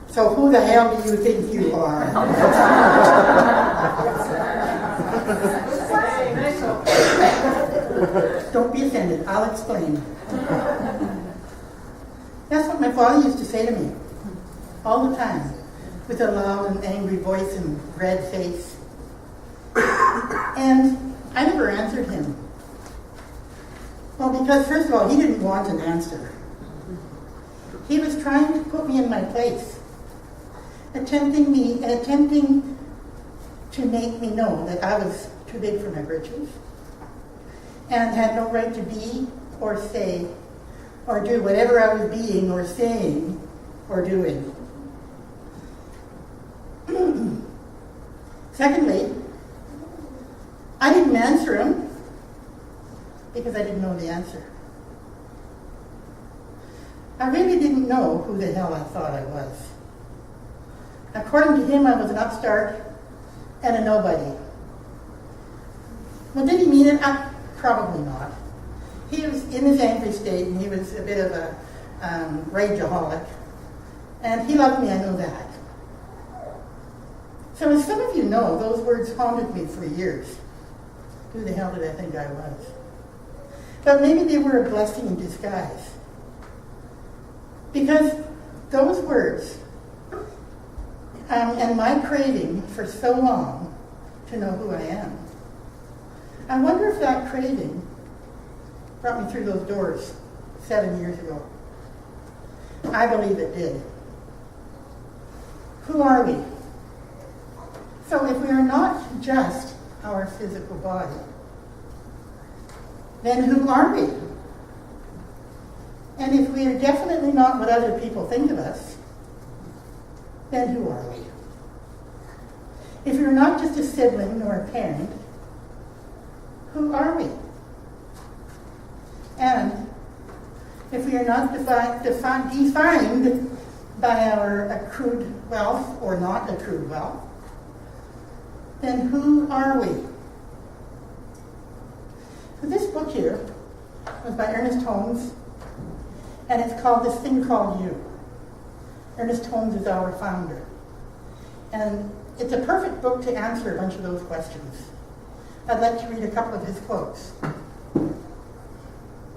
So who the hell do you think you are? Don't be offended, I'll explain. That's what my father used to say to me all the time, with a loud and angry voice and red face. And I never answered him. Well, because first of all, he didn't want an answer. He was trying to put me in my place, attempting to make me know that I was too big for my britches and had no right to be or say or do whatever I was being or saying or doing. Secondly, I didn't answer him because I didn't know the answer. I really didn't know who the hell I thought I was. According to him, I was an upstart and a nobody. Well, did he mean it? Probably not. He was in his angry state, and he was a bit of a rageaholic. And he loved me, I know that. So as some of you know, those words haunted me for years. Who the hell did I think I was? But maybe they were a blessing in disguise. Because those words, and my craving for so long to know who I am, I wonder if that craving brought me through those doors 7 years ago. I believe it did. Who are we? So if we are not just our physical body, then who are we? And if we are definitely not what other people think of us, then who are we? If we're not just a sibling or a parent, who are we? And if we are not defined by our accrued wealth or not accrued wealth, then who are we? So this book here was by Ernest Holmes, and it's called This Thing Called You. Ernest Holmes is our founder. And it's a perfect book to answer a bunch of those questions. I'd like to read a couple of his quotes.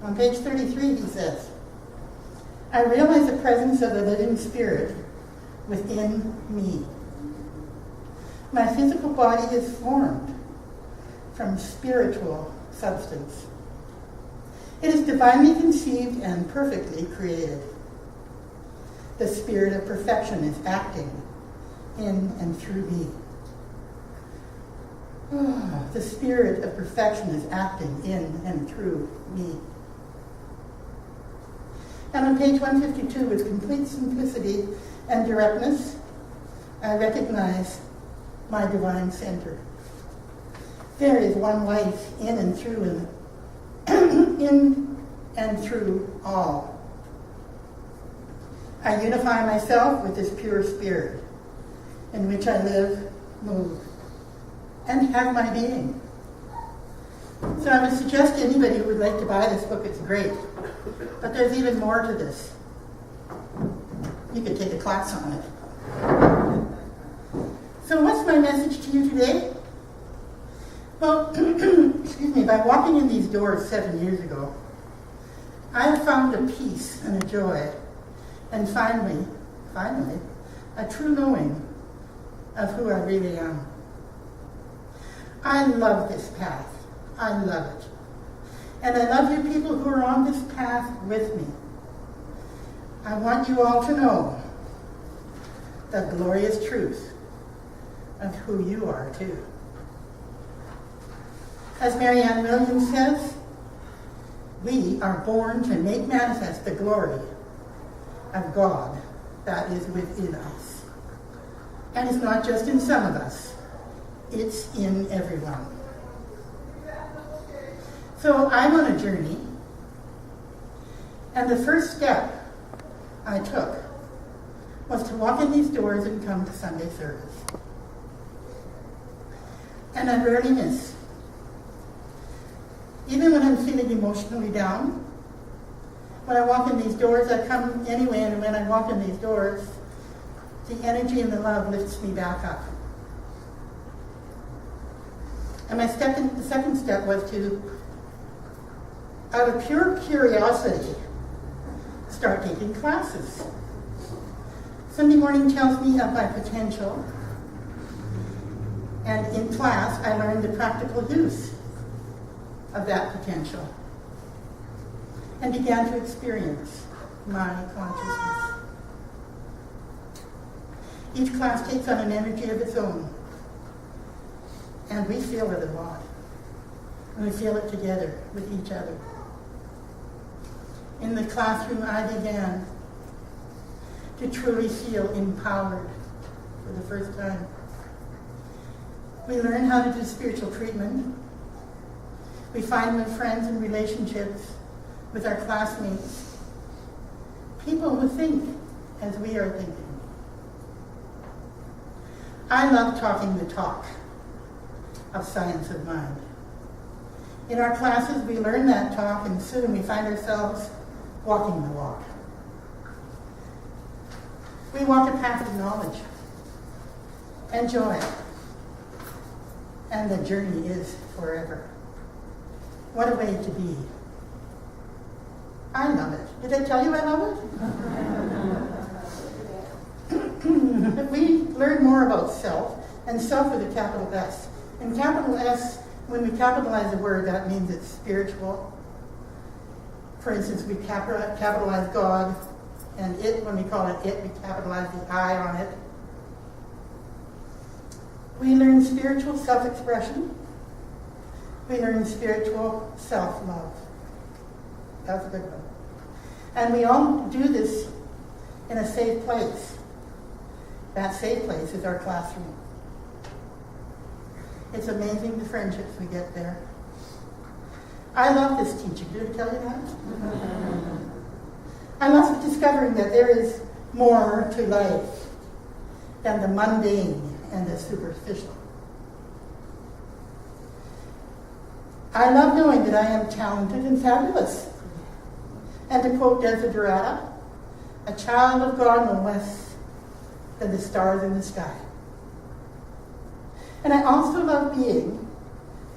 On page 33, he says, I realize the presence of the living spirit within me. My physical body is formed from spiritual substance. It is divinely conceived and perfectly created. The spirit of perfection is acting in and through me. The spirit of perfection is acting in and through me. And on page 152, with complete simplicity and directness, I recognize my divine center. There is one life in and through in and through all. I unify myself with this pure spirit in which I live, move, and have my being. So I would suggest to anybody who would like to buy this book, it's great. But there's even more to this. You could take a class on it. So what's my message to you today? Well, excuse me, by walking in these doors 7 years ago, I found a peace and a joy, and finally, a true knowing of who I really am. I love this path. I love it. And I love you people who are on this path with me. I want you all to know the glorious truth of who you are too. As Marianne Williams says, we are born to make manifest the glory of God that is within us. And it's not just in some of us, it's in everyone. So I'm on a journey, and the first step I took was to walk in these doors and come to Sunday service. And I rarely miss. Even when I'm feeling emotionally down, when I walk in these doors, I come anyway, and when I walk in these doors, the energy and the love lifts me back up. And the second step was to, out of pure curiosity, start taking classes. Sunday morning tells me of my potential, and in class I learned the practical use of that potential and began to experience my consciousness. Each class takes on an energy of its own, and we feel it a lot, and we feel it together with each other. In the classroom, I began to truly feel empowered for the first time. We learn how to do spiritual treatment. We find new friends and relationships with our classmates, people who think as we are thinking. I love talking the talk of science of mind. In our classes, we learn that talk, and soon we find ourselves walking the walk. We walk a path of knowledge and joy, and the journey is forever. What a way to be. I love it. Did I tell you I love it? We learn more about self, and self with a capital S. And capital S, when we capitalize a word, that means it's spiritual. For instance, we capitalize God, and it, when we call it it, we capitalize the I on it. We learn spiritual self-expression. We learn spiritual self-love. That's a good one. And we all do this in a safe place. That safe place is our classroom. It's amazing the friendships we get there. I love this teaching. Did I tell you that? I love discovering that there is more to life than the mundane and the superficial. I love knowing that I am talented and fabulous. And to quote Desiderata, a child of God no less than the stars in the sky. And I also love being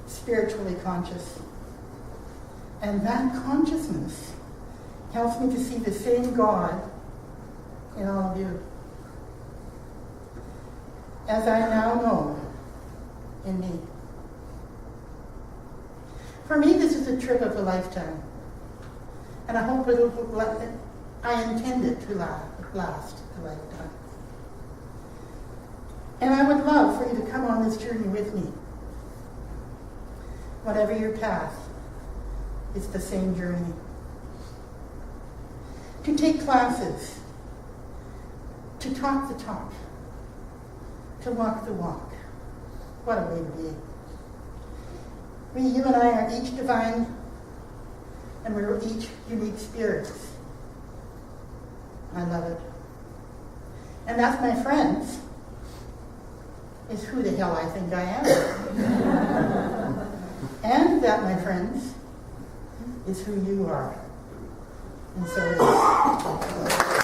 spiritually conscious. And that consciousness helps me to see the same God in all of you, as I now know in me. For me, this is a trip of a lifetime, and I hope I intend it to last a lifetime. And I would love for you to come on this journey with me. Whatever your path, it's the same journey. To take classes, to talk the talk, to walk the walk. What a way to be. You and I are each divine, and we're each unique spirits. I love it. And that's, my friends, is who the hell I think I am. And that, my friends, is who you are. And so it is.